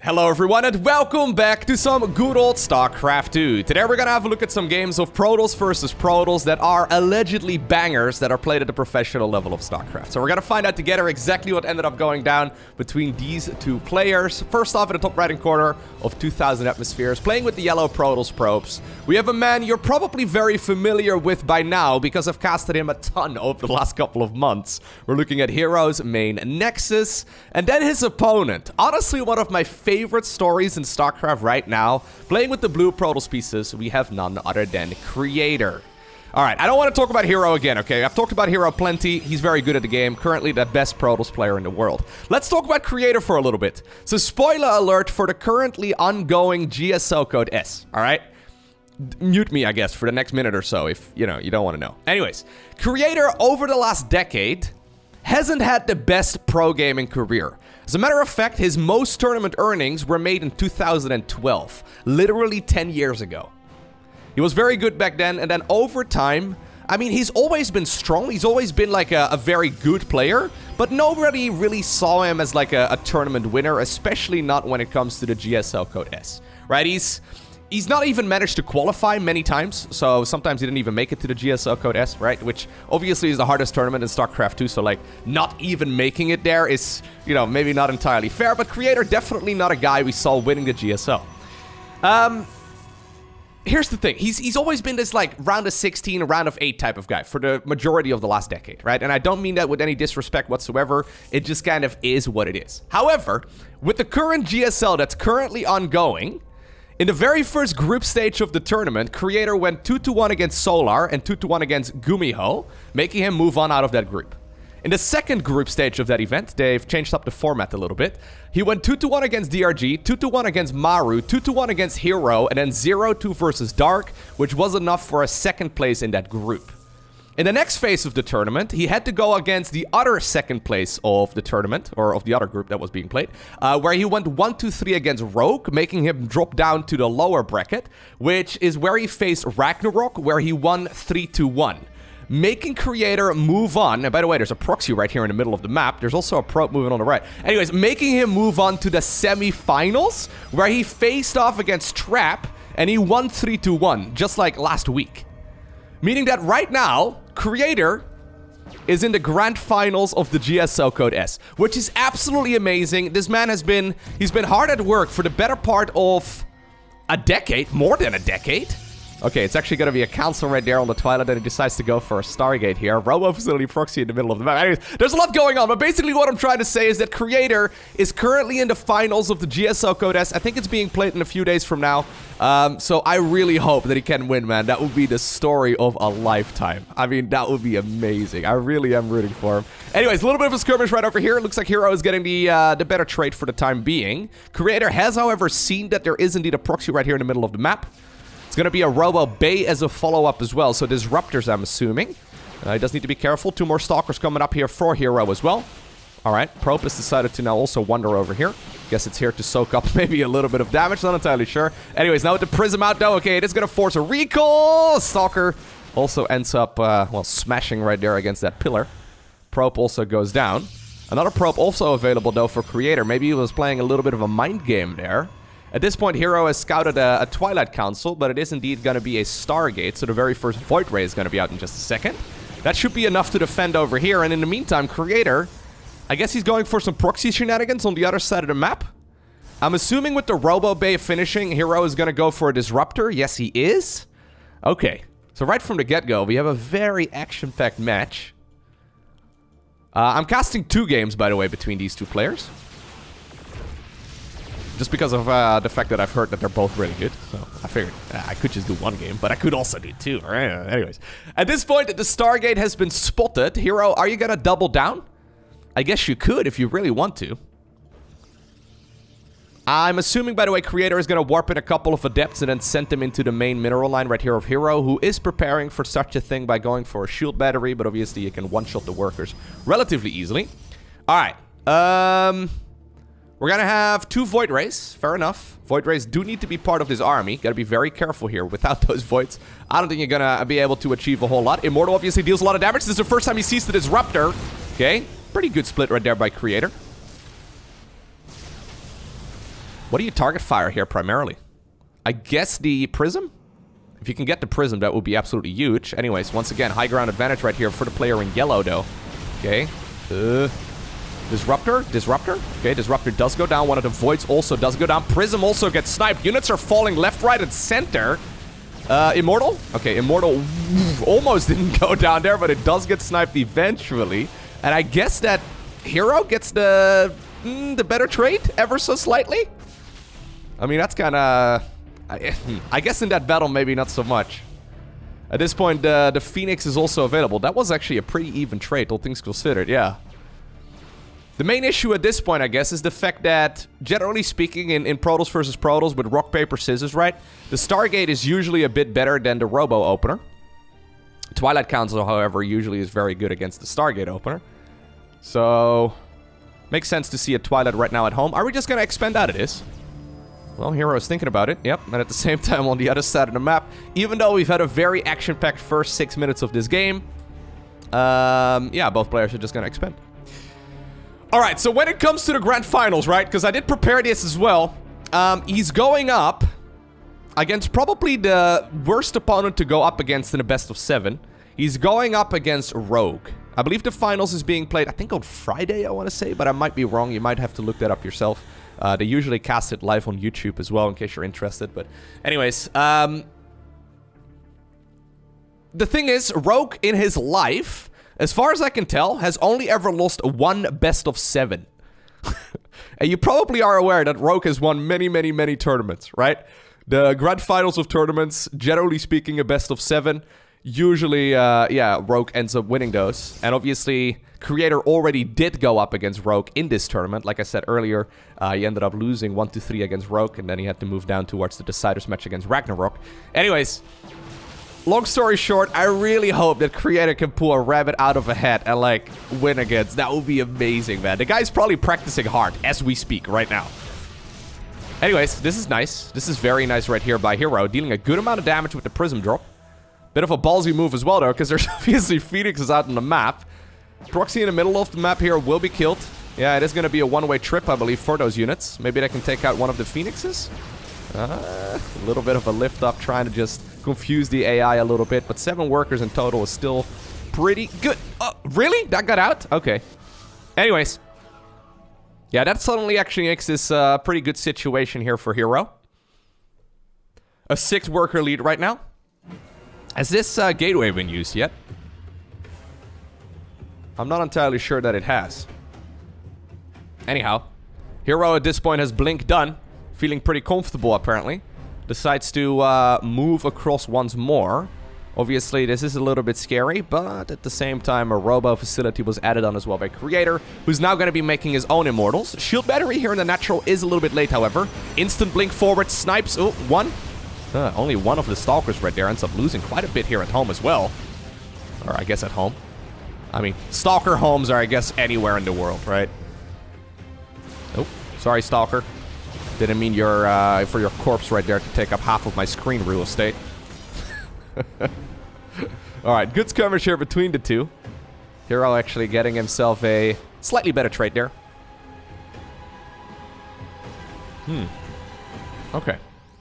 Hello everyone and welcome back to some good old StarCraft 2. Today we're gonna have a look at some games of Protoss versus Protoss that are allegedly bangers that are played at the professional level of StarCraft. So we're gonna find out together exactly what ended up going down between these two players. First off, in the top right hand corner of 2000 atmospheres, playing with the yellow Protoss probes, we have a man you're probably very familiar with by now because I've casted him a ton over the last couple of months. We're looking at herO's main Nexus, and then his opponent. Honestly, one of my favorite stories in StarCraft right now, playing with the blue Protoss pieces, we have none other than Creator. Alright, I don't want to talk about herO again, okay? I've talked about herO plenty. He's very good at the game. Currently the best Protoss player in the world. Let's talk about Creator for a little bit. So spoiler alert for the currently ongoing GSL Code S, alright? Mute me, I guess, for the next minute or so if, you don't want to know. Anyways, Creator over the last decade hasn't had the best pro gaming career. As a matter of fact, his most tournament earnings were made in 2012, literally 10 years ago. He was very good back then, and then over time, I mean, he's always been strong. He's always been like a very good player, but nobody really saw him as like a tournament winner, especially not when it comes to the GSL Code S, right? He's not even managed to qualify many times, so sometimes he didn't even make it to the GSL Code S, right? Which obviously is the hardest tournament in StarCraft 2, so like not even making it there is, maybe not entirely fair, but Creator definitely not a guy we saw winning the GSL. Here's the thing, he's always been this like round of 16, round of 8 type of guy for the majority of the last decade, right? And I don't mean that with any disrespect whatsoever, it just kind of is what it is. However, with the current GSL that's currently ongoing, in the very first group stage of the tournament, Creator went 2-1 against Solar and 2-1 against Gumiho, making him move on out of that group. In the second group stage of that event, they've changed up the format a little bit. He went 2-1 against DRG, 2-1 against Maru, 2-1 against herO, and then 0-2 versus Dark, which was enough for a second place in that group. In the next phase of the tournament, he had to go against the other second place of the tournament, or of the other group that was being played, where he went 1-3 against Rogue, making him drop down to the lower bracket, which is where he faced Ragnarok, where he won 3-1. Making Creator move on, and by the way, there's a proxy right here in the middle of the map, there's also a probe moving on the right. Anyways, making him move on to the semi-finals, where he faced off against Trap, and he won 3-1, just like last week. Meaning that right now, Creator is in the grand finals of the GSL Code S, which is absolutely amazing. This man he's been hard at work for the better part of a decade, more than a decade. Okay, it's actually going to be a council right there on the Twilight, and he decides to go for a Stargate here. Robo facility proxy in the middle of the map. Anyways, there's a lot going on, but basically what I'm trying to say is that Creator is currently in the finals of the GSL Code S. I think it's being played in a few days from now. So I really hope that he can win, man. That would be the story of a lifetime. I mean, that would be amazing. I really am rooting for him. Anyways, a little bit of a skirmish right over here. It looks like herO is getting the better trade for the time being. Creator has, however, seen that there is indeed a proxy right here in the middle of the map. It's going to be a Robo Bay as a follow-up as well, so disruptors, I'm assuming. He does need to be careful. 2 more stalkers coming up here for herO as well. Alright, Probe has decided to now also wander over here. Guess it's here to soak up maybe a little bit of damage, not entirely sure. Anyways, now with the Prism out though, okay, it is going to force a recall. Stalker also ends up, smashing right there against that pillar. Probe also goes down. Another Probe also available though for Creator. Maybe he was playing a little bit of a mind game there. At this point, herO has scouted a Twilight Council, but it is indeed going to be a Stargate, so the very first Void Ray is going to be out in just a second. That should be enough to defend over here, and in the meantime, Creator, I guess he's going for some proxy shenanigans on the other side of the map. I'm assuming with the Robo Bay finishing, herO is going to go for a Disruptor. Yes, he is. Okay, so right from the get-go, we have a very action-packed match. I'm casting 2 games, by the way, between these 2 players. Just because of the fact that I've heard that they're both really good. So I figured I could just do 1 game, but I could also do 2. Right? Anyways, at this point, the Stargate has been spotted. herO, are you going to double down? I guess you could if you really want to. I'm assuming, by the way, Creator is going to warp in a couple of Adepts and then send them into the main mineral line right here of herO, who is preparing for such a thing by going for a shield battery, but obviously you can one-shot the workers relatively easily. Alright, we're going to have 2 Void Rays. Fair enough. Void Rays do need to be part of this army. Got to be very careful here. Without those Voids, I don't think you're going to be able to achieve a whole lot. Immortal obviously deals a lot of damage. This is the first time he sees the Disruptor. Okay. Pretty good split right there by Creator. What do you target fire here primarily? I guess the prism? If you can get the prism, that would be absolutely huge. Anyways, once again, high ground advantage right here for the player in yellow, though. Okay. Disruptor? Disruptor? Okay, Disruptor does go down. One of the voids also does go down. Prism also gets sniped. Units are falling left, right, and center. Immortal? Okay, Immortal almost didn't go down there, but it does get sniped eventually. And I guess that herO gets the better trade ever so slightly. I mean, that's kind of... I guess in that battle, maybe not so much. At this point, the Phoenix is also available. That was actually a pretty even trade, all things considered, yeah. The main issue at this point, I guess, is the fact that, generally speaking, in Protoss versus Protoss with rock, paper, scissors, right? The Stargate is usually a bit better than the Robo opener. Twilight Council, however, usually is very good against the Stargate opener. So, makes sense to see a Twilight right now at home. Are we just going to expand out of this? Well, herO is thinking about it, yep. And at the same time, on the other side of the map, even though we've had a very action-packed first 6 minutes of this game, yeah, both players are just going to expand. Alright, so when it comes to the Grand Finals, right, because I did prepare this as well, he's going up against probably the worst opponent to go up against in a best of 7. He's going up against Rogue. I believe the finals is being played, I think on Friday, I want to say, but I might be wrong. You might have to look that up yourself. They usually cast it live on YouTube as well, in case you're interested. But anyways, the thing is, Rogue in his life, as far as I can tell, has only ever lost one best of 7. And you probably are aware that Rogue has won many, many, many tournaments, right? The Grand Finals of tournaments, generally speaking, a best of 7. Usually, yeah, Rogue ends up winning those. And obviously, Creator already did go up against Rogue in this tournament. Like I said earlier, he ended up losing 1-3 against Rogue, and then he had to move down towards the Deciders match against Ragnarok. Anyways, long story short, I really hope that Creator can pull a rabbit out of a hat and, like, win against. That would be amazing, man. The guy's probably practicing hard as we speak right now. Anyways, this is nice. This is very nice right here by herO, dealing a good amount of damage with the Prism drop. Bit of a ballsy move as well, though, because there's obviously Phoenixes out on the map. Proxy in the middle of the map here will be killed. Yeah, it is going to be a one-way trip, I believe, for those units. Maybe they can take out one of the Phoenixes. A little bit of a lift up, trying to just confuse the AI a little bit. But 7 workers in total is still pretty good. Oh, really? That got out? Okay. Anyways. Yeah, that suddenly actually makes this a pretty good situation here for herO. A 6-worker lead right now. Has this gateway been used yet? I'm not entirely sure that it has. Anyhow, herO at this point has Blink done. Feeling pretty comfortable, apparently. Decides to move across once more. Obviously, this is a little bit scary, but at the same time, a Robo facility was added on as well by Creator, who's now going to be making his own Immortals. Shield Battery here in the natural is a little bit late, however. Instant Blink forward, snipes. Oh, one. Only one of the Stalkers right there ends up losing quite a bit here at home as well. Or I guess at home. I mean, Stalker homes are, I guess, anywhere in the world, right? Oh, sorry, Stalker. Didn't mean for your corpse right there to take up half of my screen real estate. Alright, good skirmish here between the two. herO actually getting himself a slightly better trade there. Okay.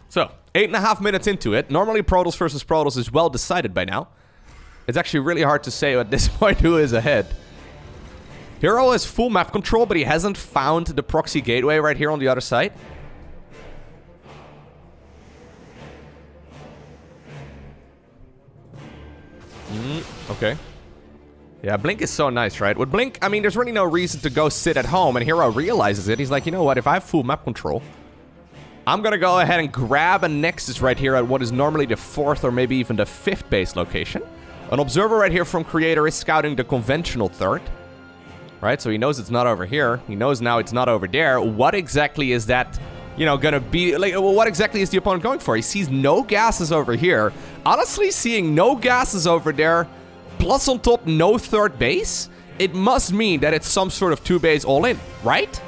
So, 8.5 minutes into it. Normally Protoss versus Protoss is well decided by now. It's actually really hard to say at this point who is ahead. herO has full map control, but he hasn't found the proxy gateway right here on the other side. Okay. Yeah, Blink is so nice, right? With Blink, I mean, there's really no reason to go sit at home, and herO realizes it. He's like, you know what? If I have full map control, I'm gonna go ahead and grab a Nexus right here at what is normally the 4th or maybe even the 5th base location. An observer right here from Creator is scouting the conventional 3rd. Right, so he knows it's not over here. He knows now it's not over there. What exactly is that, you know, gonna be? Like, what exactly is the opponent going for? He sees no gases over here. Honestly, seeing no gases over there, plus on top no 3rd base, it must mean that it's some sort of 2-base all-in, right?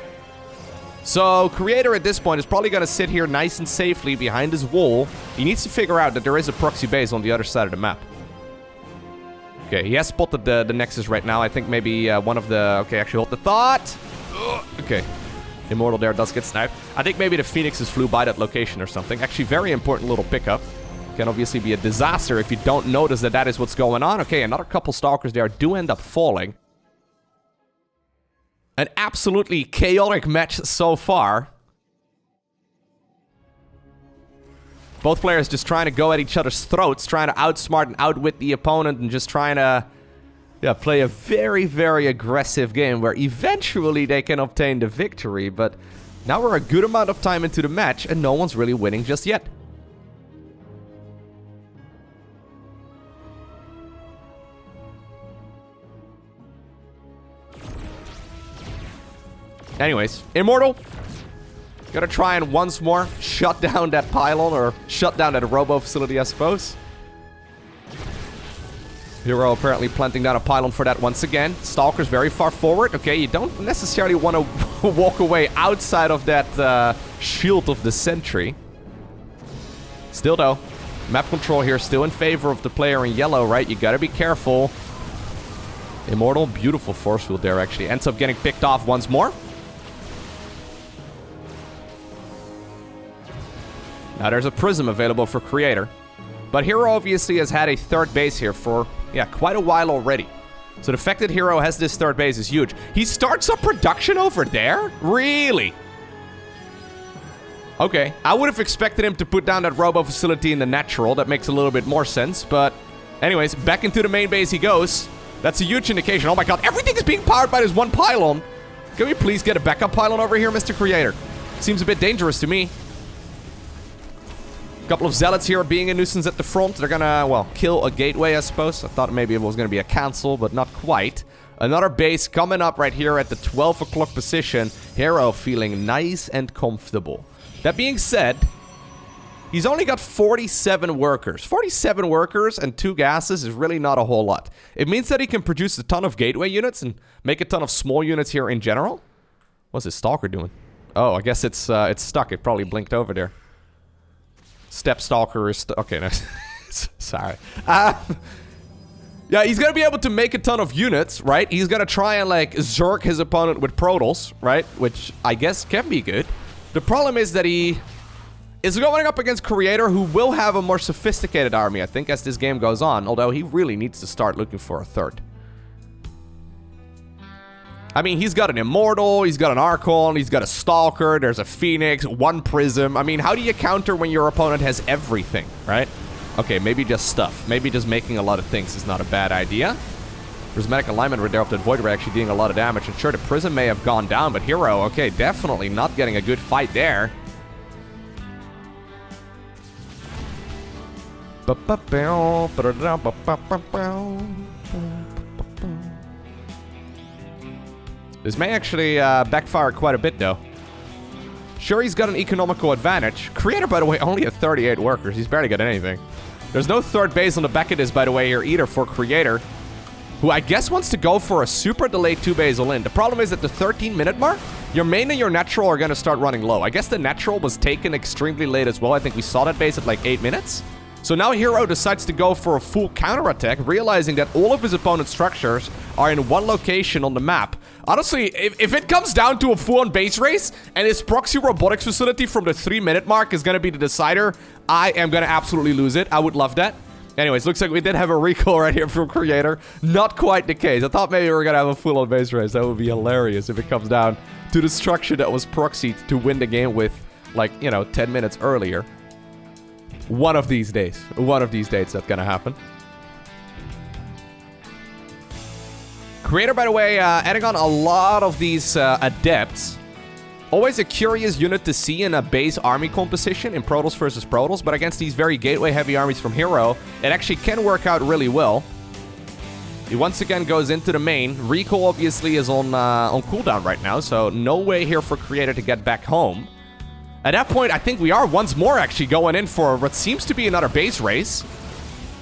So, Creator at this point is probably going to sit here nice and safely behind his wall. He needs to figure out that there is a proxy base on the other side of the map. Okay, he has spotted the Nexus right now. I think maybe one of the... Okay, actually, hold the thought. Okay. Immortal there does get sniped. I think maybe the Phoenixes flew by that location or something. Actually, very important little pickup. Can obviously be a disaster if you don't notice that that is what's going on. Okay, another couple Stalkers there do end up falling. An absolutely chaotic match so far. Both players just trying to go at each other's throats, trying to outsmart and outwit the opponent, and just trying to play a very, very aggressive game where eventually they can obtain the victory. But now we're a good amount of time into the match, and no one's really winning just yet. Anyways, Immortal, gotta try and once more shut down that pylon, or shut down that robo facility, I suppose. herO apparently planting down a pylon for that once again. Stalker's very far forward. Okay, you don't necessarily want to walk away outside of that shield of the sentry. Still though, map control here still in favor of the player in yellow, right? You gotta be careful. Immortal, beautiful force field there actually. Ends up getting picked off once more. Now there's a prism available for Creator. But herO obviously has had a third base here for, quite a while already. So the fact that herO has this third base is huge. He starts up production over there? Really? Okay, I would have expected him to put down that robo facility in the natural. That makes a little bit more sense. But anyways, back into the main base he goes. That's a huge indication. Oh my god, everything is being powered by this one pylon. Can we please get a backup pylon over here, Mr. Creator? Seems a bit dangerous to me. Couple of zealots here being a nuisance at the front. They're gonna, well, kill a gateway, I suppose. I thought maybe it was gonna be a cancel, but not quite. Another base coming up right here at the 12 o'clock position. herO feeling nice and comfortable. That being said, he's only got 47 workers. 47 workers and 2 gases is really not a whole lot. It means that he can produce a ton of gateway units and make a ton of small units here in general. What's this Stalker doing? Oh, I guess it's stuck. It probably blinked over there. Step Stalker is... okay, no. Sorry. Yeah, he's gonna be able to make a ton of units, right? He's gonna try and, like, zerk his opponent with Protoss, right? Which I guess can be good. The problem is that he is going up against Creator, who will have a more sophisticated army, I think, as this game goes on. Although he really needs to start looking for a third. I mean, he's got an Immortal, he's got an Archon, he's got a Stalker, there's a Phoenix, 1 Prism. I mean, how do you counter when your opponent has everything, right? Okay, maybe just stuff. Maybe just making a lot of things is not a bad idea. Prismatic alignment right there of the Void Ray actually dealing a lot of damage. And sure, the Prism may have gone down, but herO, okay, definitely not getting a good fight there. This may actually backfire quite a bit, though. Sure, he's got an economical advantage. Creator, by the way, only at 38 workers. He's barely got anything. There's no third base on the back of this, by the way, here either for Creator, who I guess wants to go for a super delayed 2-base all-in. The problem is at the 13-minute mark, your main and your natural are going to start running low. I guess the natural was taken extremely late as well. I think we saw that base at like 8 minutes. So now herO decides to go for a full counterattack, realizing that all of his opponent's structures are in one location on the map. Honestly, if it comes down to a full-on base race, and his proxy robotics facility from the 3-minute mark is going to be the decider, I am going to absolutely lose it. I would love that. Anyways, looks like we did have a recall right here from Creator. Not quite the case. I thought maybe we were going to have a full-on base race. That would be hilarious if it comes down to the structure that was proxied to win the game with, like, 10 minutes earlier. One of these days. One of these days that's going to happen. Creator, by the way, adding on a lot of these adepts. Always a curious unit to see in a base army composition in Protoss versus Protoss, but against these very gateway-heavy armies from herO, it actually can work out really well. He once again goes into the main. Recall obviously is on cooldown right now, so no way here for Creator to get back home. At that point, I think we are once more actually going in for what seems to be another base race.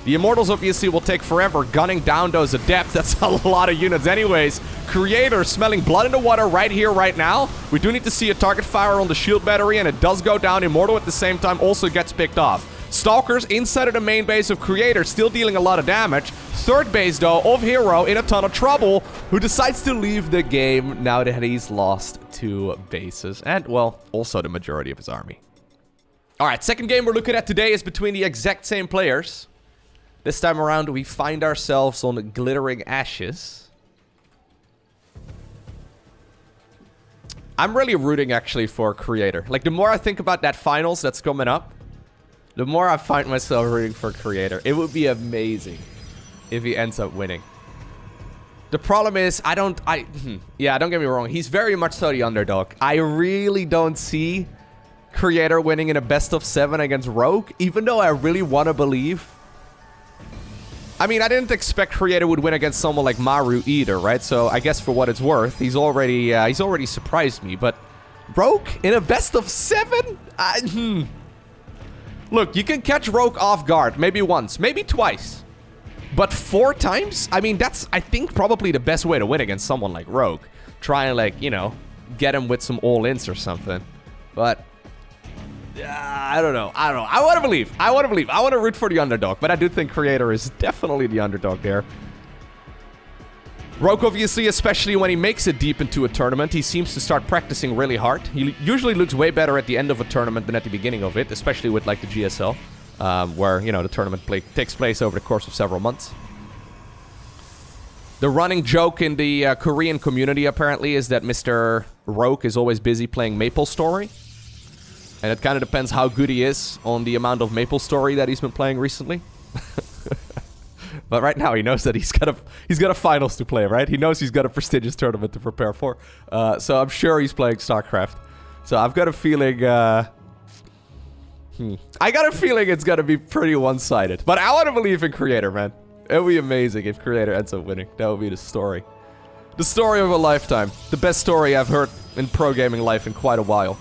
The Immortals obviously will take forever gunning down those Adepts. That's a lot of units anyways. Creator smelling blood in the water right here, right now. We do need to see a target fire on the shield battery, and it does go down. Immortal at the same time also gets picked off. Stalkers inside of the main base of Creator, still dealing a lot of damage. Third base, though, of herO in a ton of trouble, who decides to leave the game now that he's lost 2 bases. And, well, also the majority of his army. Alright, second game we're looking at today is between the exact same players. This time around, we find ourselves on Glittering Ashes. I'm really rooting, actually, for Creator. Like, the more I think about that finals that's coming up, the more I find myself rooting for Creator. It would be amazing if he ends up winning. The problem is, yeah, don't get me wrong. He's very much so the underdog. I really don't see Creator winning in a best of 7 against Rogue, even though I really want to believe. I mean, I didn't expect Creator would win against someone like Maru either, right? So I guess for what it's worth, he's already surprised me. But Rogue in a best of 7? Look, you can catch Rogue off guard maybe once, maybe twice. But 4 times? I mean, that's, I think, probably the best way to win against someone like Rogue. Try and, like, you know, get him with some all-ins or something. But I don't know. I want to believe. I want to root for the underdog. But I do think Creator is definitely the underdog there. Rogue, obviously, especially when he makes it deep into a tournament, he seems to start practicing really hard. He usually looks way better at the end of a tournament than at the beginning of it, especially with, like, the GSL, where, you know, the tournament takes place over the course of several months. The running joke in the Korean community, apparently, is that Mr. Rogue is always busy playing MapleStory. And it kind of depends how good he is on the amount of MapleStory that he's been playing recently. But right now, he knows that he's got a finals to play, right? He knows he's got a prestigious tournament to prepare for. So I'm sure he's playing StarCraft. So I've got a feeling... I got a feeling it's going to be pretty one-sided. But I want to believe in Creator, man. It would be amazing if Creator ends up winning. That would be the story. The story of a lifetime. The best story I've heard in pro gaming life in quite a while.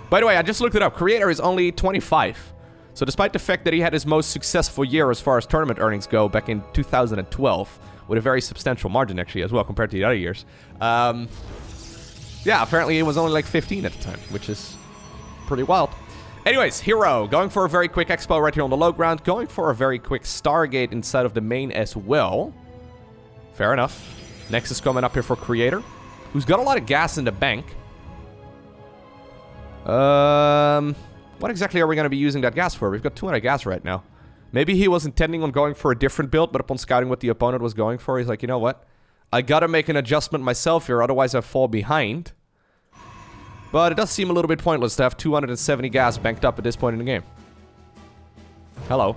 By the way, I just looked it up. Creator is only 25. So despite the fact that he had his most successful year as far as tournament earnings go back in 2012, with a very substantial margin actually as well compared to the other years. Yeah, apparently he was only like 15 at the time, which is pretty wild. Anyways, herO going for a very quick expo right here on the low ground, going for a very quick Stargate inside of the main as well. Fair enough. Next is coming up here for Creator, who's got a lot of gas in the bank. What exactly are we going to be using that gas for? We've got 200 gas right now. Maybe he was intending on going for a different build, but upon scouting what the opponent was going for, he's like, you know what? I gotta make an adjustment myself here, otherwise I fall behind. But it does seem a little bit pointless to have 270 gas banked up at this point in the game. Hello.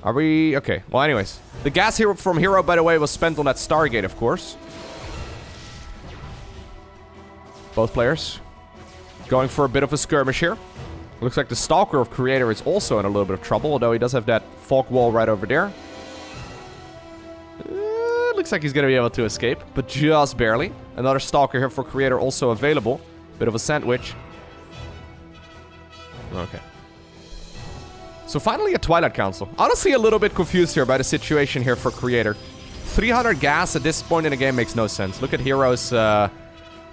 Are we... Okay. Well, anyways. The gas here from herO, by the way, was spent on that Stargate, of course. Both players going for a bit of a skirmish here. Looks like the Stalker of Creator is also in a little bit of trouble, although he does have that fog wall right over there. Looks like he's going to be able to escape, but just barely. Another Stalker here for Creator also available. Bit of a sandwich. Okay. So finally a Twilight Council. Honestly, a little bit confused here by the situation here for Creator. 300 gas at this point in the game makes no sense. Look at herO's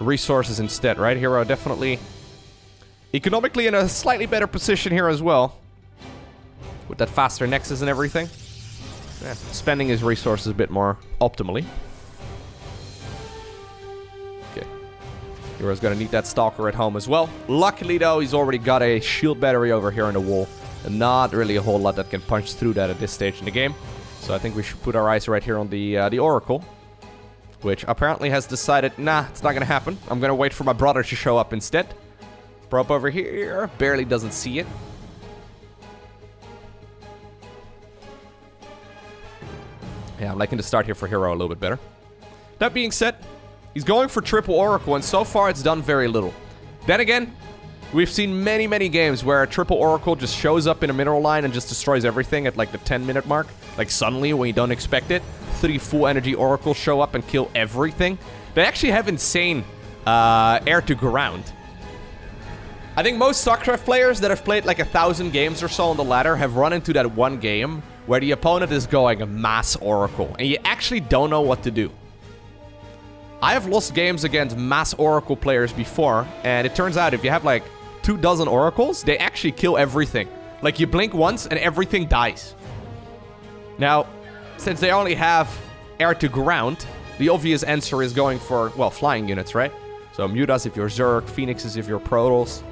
resources instead, right? herO definitely economically in a slightly better position here as well. With that faster nexus and everything. Yeah, spending his resources a bit more optimally. Okay. hero's gonna need that Stalker at home as well. Luckily though, he's already got a shield battery over here on the wall. And not really a whole lot that can punch through that at this stage in the game. So I think we should put our eyes right here on the Oracle. Which apparently has decided, nah, it's not gonna happen. I'm gonna wait for my brother to show up instead. Prop over here, barely doesn't see it. Yeah, I'm liking the start here for herO a little bit better. That being said, he's going for triple Oracle, and so far it's done very little. Then again, we've seen many, many games where a triple Oracle just shows up in a mineral line and just destroys everything at like the 10-minute mark. Like suddenly, when you don't expect it, 3 full energy Oracles show up and kill everything. They actually have insane air to ground. I think most StarCraft players that have played like 1,000 games or so on the ladder have run into that one game where the opponent is going mass Oracle, and you actually don't know what to do. I have lost games against mass Oracle players before, and it turns out if you have like 24 oracles, they actually kill everything. Like, you blink once and everything dies. Now, since they only have air to ground, the obvious answer is going for, well, flying units, right? So Mutas if you're Zerg, Phoenixes if you're Protoss,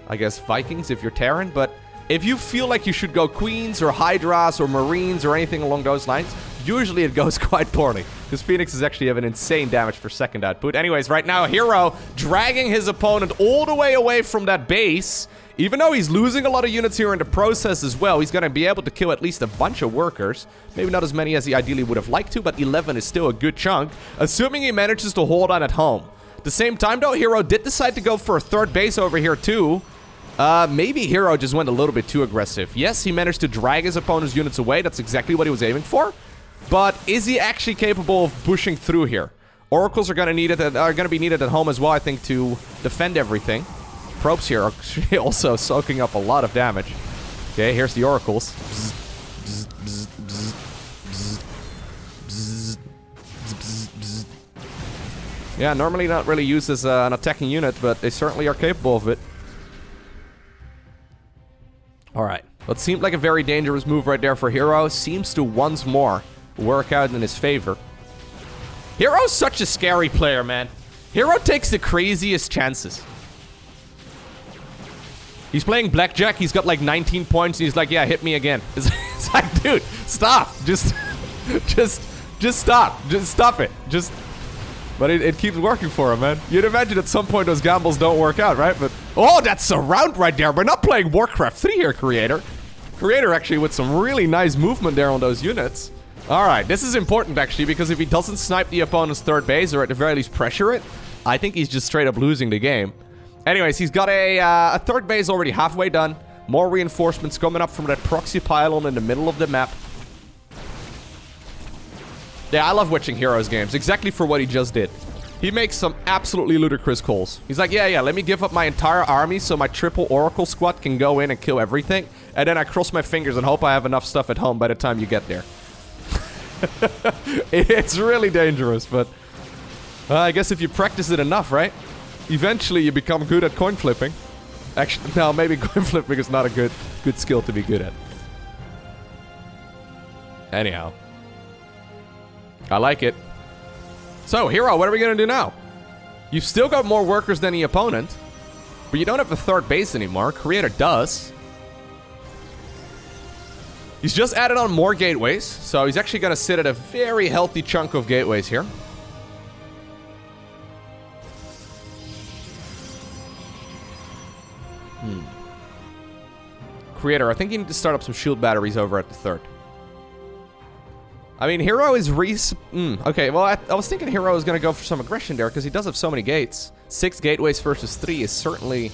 I guess Vikings if you're Terran. But if you feel like you should go Queens or Hydras or Marines or anything along those lines, usually it goes quite poorly, because Phoenixes actually have an insane damage per second output. Anyways, right now, herO dragging his opponent all the way away from that base. Even though he's losing a lot of units here in the process as well, he's going to be able to kill at least a bunch of workers. Maybe not as many as he ideally would have liked to, but 11 is still a good chunk, assuming he manages to hold on at home. At the same time, though, herO did decide to go for a third base over here, too. Maybe herO just went a little bit too aggressive. Yes, he managed to drag his opponent's units away. That's exactly what he was aiming for. But is he actually capable of pushing through here? Oracles are going to be needed at home as well, I think, to defend everything. Probes here are also soaking up a lot of damage. Okay, here's the oracles. Yeah, normally not really used as an attacking unit, but they certainly are capable of it. Alright, what seemed like a very dangerous move right there for herO seems to once more work out in his favor. herO's such a scary player, man. herO takes the craziest chances. He's playing blackjack, he's got like 19 points, and he's like, yeah, hit me again. It's like, dude, stop. Just stop. Just stop it. But it keeps working for him, man. You'd imagine at some point those gambles don't work out, right? But, oh, that's a round right there. We're not playing Warcraft 3 here, Creator. Creator actually with some really nice movement there on those units. All right, this is important, actually, because if he doesn't snipe the opponent's third base, or at the very least pressure it, I think he's just straight up losing the game. Anyways, he's got a third base already halfway done. More reinforcements coming up from that proxy pylon in the middle of the map. Yeah, I love watching herO's games, exactly for what he just did. He makes some absolutely ludicrous calls. He's like, yeah, let me give up my entire army so my triple Oracle squad can go in and kill everything. And then I cross my fingers and hope I have enough stuff at home by the time you get there. It's really dangerous, but I guess if you practice it enough, right? Eventually you become good at coin flipping. Actually, no, maybe coin flipping is not a good skill to be good at. Anyhow. I like it. So, herO, what are we going to do now? You've still got more workers than the opponent, but you don't have a third base anymore. Creator does. He's just added on more gateways, so he's actually going to sit at a very healthy chunk of gateways here. Creator, I think you need to start up some shield batteries over at the third. I mean, herO is okay, well, I was thinking herO is going to go for some aggression there, because he does have so many gates. 6 gateways versus 3 is certainly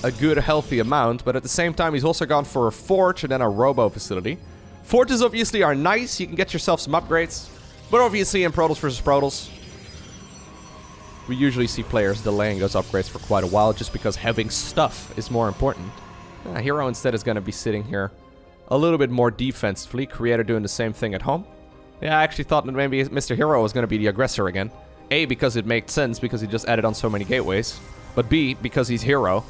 a good, healthy amount, but at the same time, he's also gone for a forge and then a robo facility. Forges obviously are nice, you can get yourself some upgrades, but obviously in Protoss versus Protoss, we usually see players delaying those upgrades for quite a while, just because having stuff is more important. herO instead is going to be sitting here a little bit more defensively. Creator doing the same thing at home. Yeah, I actually thought that maybe Mr. herO was going to be the aggressor again. A, because it made sense, because he just added on so many gateways. But B, because he's herO.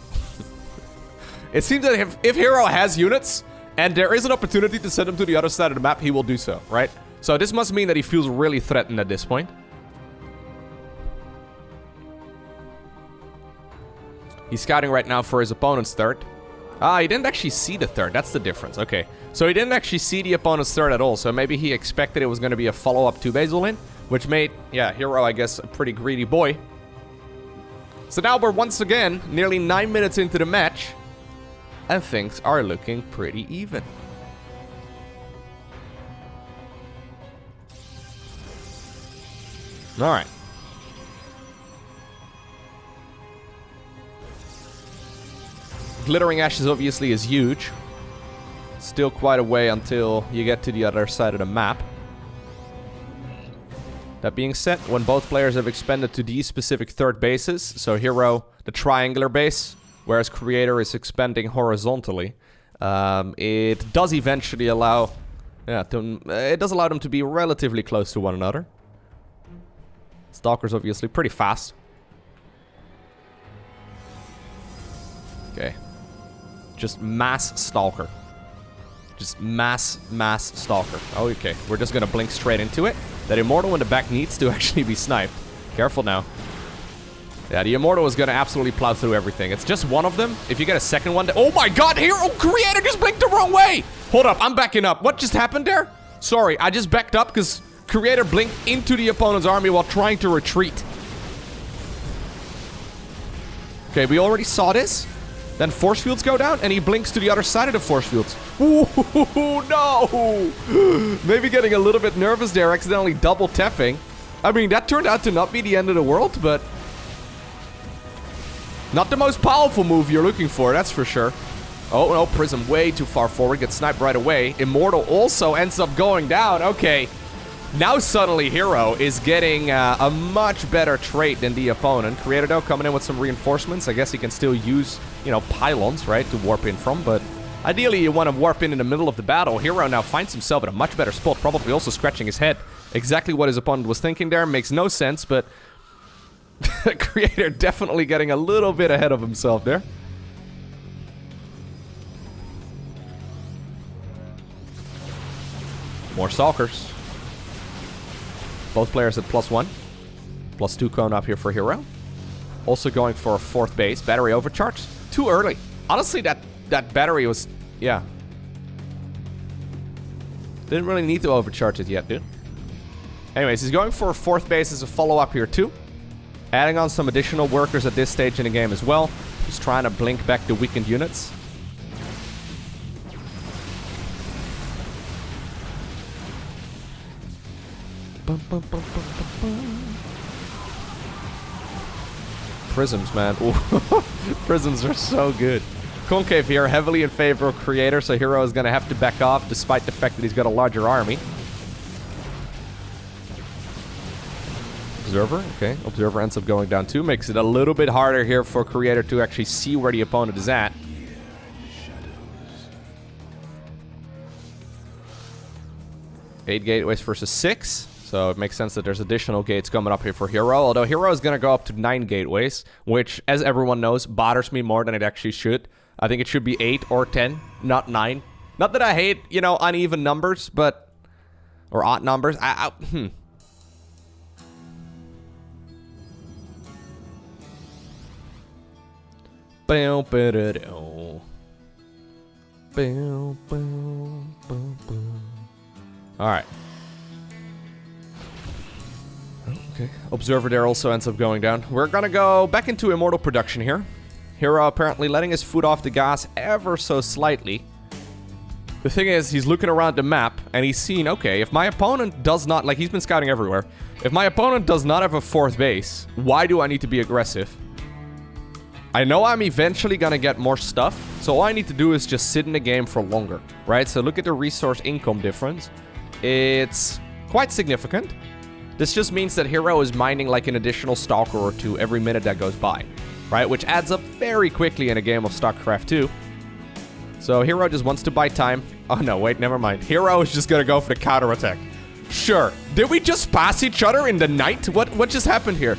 It seems that if herO has units, and there is an opportunity to send him to the other side of the map, he will do so, right? So this must mean that he feels really threatened at this point. He's scouting right now for his opponent's third. Ah, he didn't actually see the third. That's the difference. Okay. So he didn't actually see the opponent's third at all. So maybe he expected it was going to be a follow-up to Basil in, which made, yeah, herO, I guess, a pretty greedy boy. So now we're once again nearly 9 minutes into the match, and things are looking pretty even. All right. Glittering Ashes obviously is huge. Still quite a way until you get to the other side of the map. That being said, when both players have expanded to these specific third bases, so herO, the triangular base, whereas Creator is expanding horizontally, it does eventually allow, it does allow them to be relatively close to one another. Stalker's obviously pretty fast. Okay. Just mass Stalker. Just mass Stalker. Oh, okay. We're just gonna blink straight into it. That Immortal in the back needs to actually be sniped. Careful now. Yeah, the Immortal is gonna absolutely plow through everything. It's just one of them. If you get a second one... Oh my god, herO Creator just blinked the wrong way! Hold up, I'm backing up. What just happened there? Sorry, I just backed up because Creator blinked into the opponent's army while trying to retreat. Okay, we already saw this. Then force fields go down, and he blinks to the other side of the force fields. Ooh, no! Maybe getting a little bit nervous there, accidentally double tapping. I mean, that turned out to not be the end of the world, but... not the most powerful move you're looking for, that's for sure. Oh, no, Prism way too far forward, gets sniped right away. Immortal also ends up going down. Okay. Now suddenly herO is getting a much better trait than the opponent. Creator, though, coming in with some reinforcements. I guess he can still use, you know, pylons, right, to warp in from, but ideally you want to warp in the middle of the battle. herO now finds himself in a much better spot, probably also scratching his head. Exactly what his opponent was thinking there. Makes no sense, but Creator definitely getting a little bit ahead of himself there. More Stalkers. Both players at +1. +2 cone up here for herO. Also going for a 4th base. Battery overcharge. Too early. Honestly, that battery was... yeah. Didn't really need to overcharge it yet, dude. Anyways, he's going for a 4th base as a follow-up here, too. Adding on some additional workers at this stage in the game as well. Just trying to blink back the weakened units. Prisms, man. Prisms are so good. Concave here, heavily in favor of Creator, so herO is going to have to back off despite the fact that he's got a larger army. Observer, okay. Observer ends up going down too. Makes it a little bit harder here for Creator to actually see where the opponent is at. Eight gateways versus 6. So it makes sense that there's additional gates coming up here for herO. Although herO is going to go up to 9 gateways, which, as everyone knows, bothers me more than it actually should. I think it should be 8 or 10, not 9. Not that I hate, you know, uneven numbers, but... or odd numbers. Alright. Okay. Observer there also ends up going down. We're gonna go back into Immortal production here. herO apparently letting his foot off the gas ever so slightly. The thing is, he's looking around the map, and he's seen, okay, if my opponent does not... like, he's been scouting everywhere. If my opponent does not have a 4th base, why do I need to be aggressive? I know I'm eventually gonna get more stuff, so all I need to do is just sit in the game for longer, right? So look at the resource income difference. It's quite significant. This just means that herO is mining like an additional Stalker or 2 every minute that goes by, right? Which adds up very quickly in a game of StarCraft 2. So herO just wants to buy time. Oh no, wait, never mind. herO is just gonna go for the counterattack. Sure. Did we just pass each other in the night? What just happened here?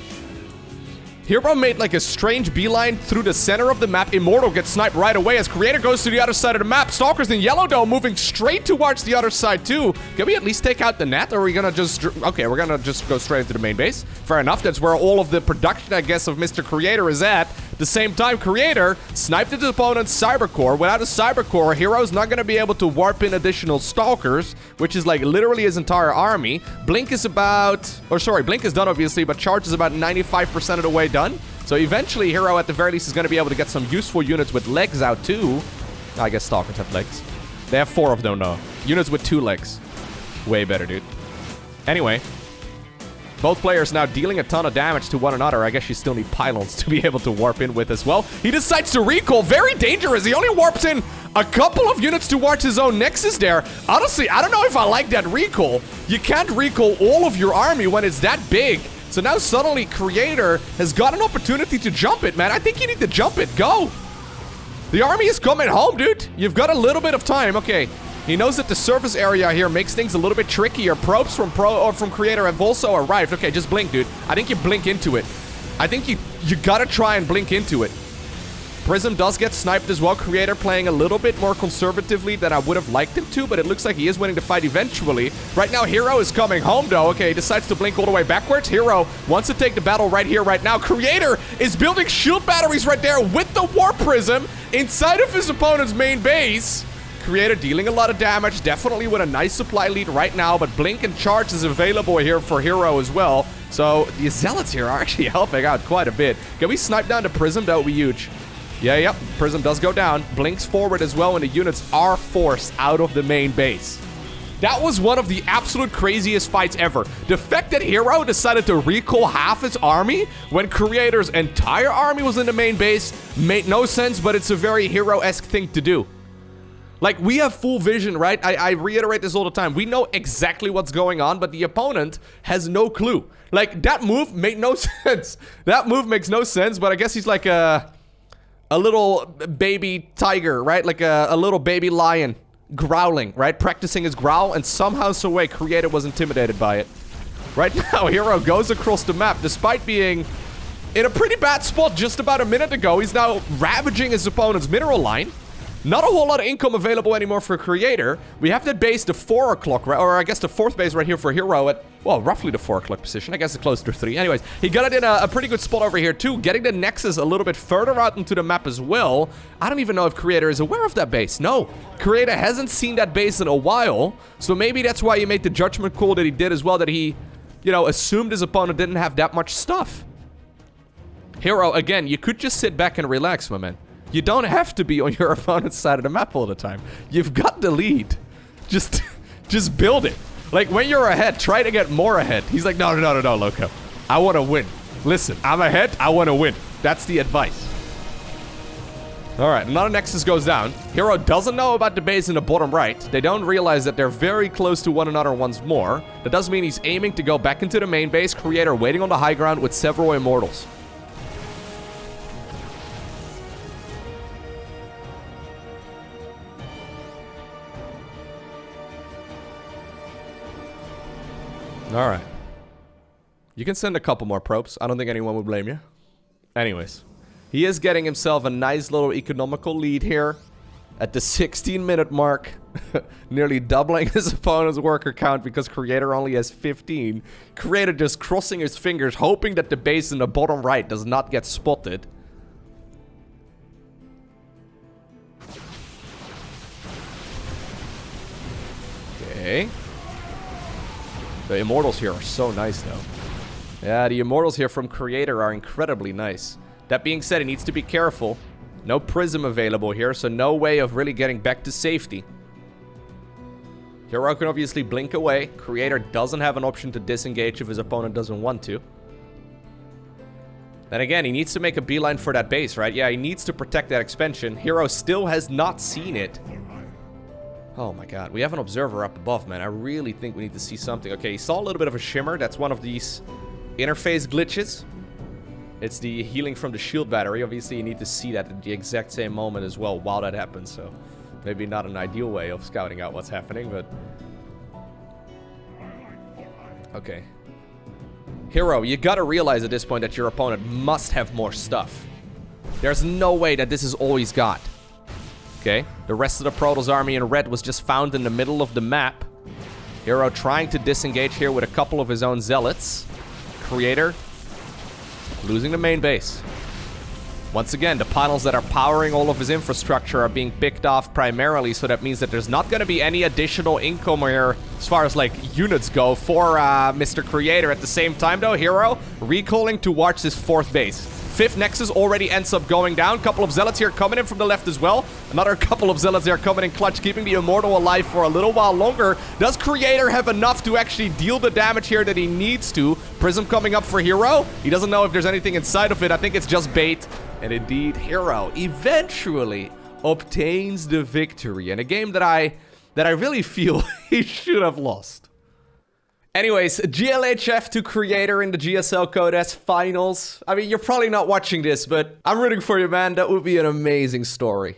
herO made like a strange beeline through the center of the map. Immortal gets sniped right away as Creator goes to the other side of the map. Stalkers in yellow, though, moving straight towards the other side, too. Can we at least take out the net, or are we gonna just... okay, we're gonna just go straight into the main base. Fair enough, that's where all of the production, I guess, of Mr. Creator is at. At the same time, Creator sniped his opponent's Cybercore. Without a Cybercore, herO's not gonna be able to warp in additional Stalkers, which is like literally his entire army. Blink is about... or sorry, Blink is done, obviously, but Charge is about 95% of the way done. So eventually, herO, at the very least, is going to be able to get some useful units with legs out, too. I guess Stalkers have legs. They have 4 of them, though. Units with 2 legs. Way better, dude. Anyway. Both players now dealing a ton of damage to one another. I guess you still need pylons to be able to warp in with as well. He decides to recall. Very dangerous. He only warps in a couple of units towards his own nexus there. Honestly, I don't know if I like that recall. You can't recall all of your army when it's that big. So now suddenly Creator has got an opportunity to jump it, man. I think you need to jump it. Go. The army is coming home, dude. You've got a little bit of time. Okay. He knows that the surface area here makes things a little bit trickier. Probes from Creator have also arrived. Okay, just blink, dude. I think you blink into it. I think you gotta try and blink into it. Prism does get sniped as well. Creator playing a little bit more conservatively than I would have liked him to, but it looks like he is winning the fight eventually. Right now, herO is coming home, though. Okay, he decides to blink all the way backwards. herO wants to take the battle right here, right now. Creator is building shield batteries right there with the War Prism inside of his opponent's main base. Creator dealing a lot of damage, definitely with a nice supply lead right now, but Blink and Charge is available here for herO as well. So the Zealots here are actually helping out quite a bit. Can we snipe down the Prism? That would be huge. Yeah, yep. Prism does go down. Blinks forward as well, and the units are forced out of the main base. That was one of the absolute craziest fights ever. The fact that herO decided to recall half his army when Creator's entire army was in the main base made no sense, but it's a very herO-esque thing to do. Like, we have full vision, right? I reiterate this all the time. We know exactly what's going on, but the opponent has no clue. Like, that move made no sense. That move makes no sense, but I guess he's like a little baby tiger, right? Like a little baby lion growling, right? Practicing his growl, and somehow, some way, Creator was intimidated by it. Right now, herO goes across the map, despite being in a pretty bad spot just about a minute ago. He's now ravaging his opponent's mineral line. Not a whole lot of income available anymore for Creator. We have that base, the 4 o'clock, or I guess the 4th base right here for herO at, well, roughly the 4 o'clock position. I guess it's closer to 3. Anyways, he got it in a pretty good spot over here, too. Getting the Nexus a little bit further out into the map as well. I don't even know if Creator is aware of that base. No, Creator hasn't seen that base in a while. So maybe that's why he made the judgment call that he did as well, that he, you know, assumed his opponent didn't have that much stuff. herO, again, you could just sit back and relax, my man. You don't have to be on your opponent's side of the map all the time. You've got the lead. Just build it. Like, when you're ahead, try to get more ahead. He's like, no, Lowko. I want to win. Listen, I'm ahead. I want to win. That's the advice. All right, another Nexus goes down. herO doesn't know about the base in the bottom right. They don't realize that they're very close to one another once more. That does mean he's aiming to go back into the main base. Creator waiting on the high ground with several Immortals. All right. You can send a couple more probes. I don't think anyone would blame you. Anyways, he is getting himself a nice little economical lead here at the 16-minute mark. Nearly doubling his opponent's worker count because Creator only has 15. Creator just crossing his fingers, hoping that the base in the bottom right does not get spotted. Okay. The Immortals here are so nice, though. Yeah, the Immortals here from Creator are incredibly nice. That being said, he needs to be careful. No Prism available here, so no way of really getting back to safety. herO can obviously blink away. Creator doesn't have an option to disengage if his opponent doesn't want to. Then again, he needs to make a beeline for that base, right? Yeah, he needs to protect that expansion. herO still has not seen it. Oh my god, we have an observer up above, man. I really think we need to see something. Okay, he saw a little bit of a shimmer. That's one of these interface glitches. It's the healing from the shield battery. Obviously, you need to see that at the exact same moment as well while that happens. So, maybe not an ideal way of scouting out what's happening, but... Okay. herO, you gotta realize at this point that your opponent must have more stuff. There's no way that this is all he's got. Okay, the rest of the Protoss army in red was just found in the middle of the map. herO trying to disengage here with a couple of his own Zealots. Creator losing the main base. Once again, the panels that are powering all of his infrastructure are being picked off primarily, so that means that there's not going to be any additional income here as far as, like, units go for Mr. Creator. At the same time, though, herO recalling to watch his 4th base. 5th Nexus already ends up going down. Couple of Zealots here coming in from the left as well. Another couple of Zealots here coming in clutch, keeping the Immortal alive for a little while longer. Does Creator have enough to actually deal the damage here that he needs to? Prism coming up for herO. He doesn't know if there's anything inside of it. I think it's just bait. And indeed, herO eventually obtains the victory in a game that I really feel he should have lost. Anyways, GLHF to Creator in the GSL Codes finals. I mean, you're probably not watching this, but I'm rooting for you, man. That would be an amazing story.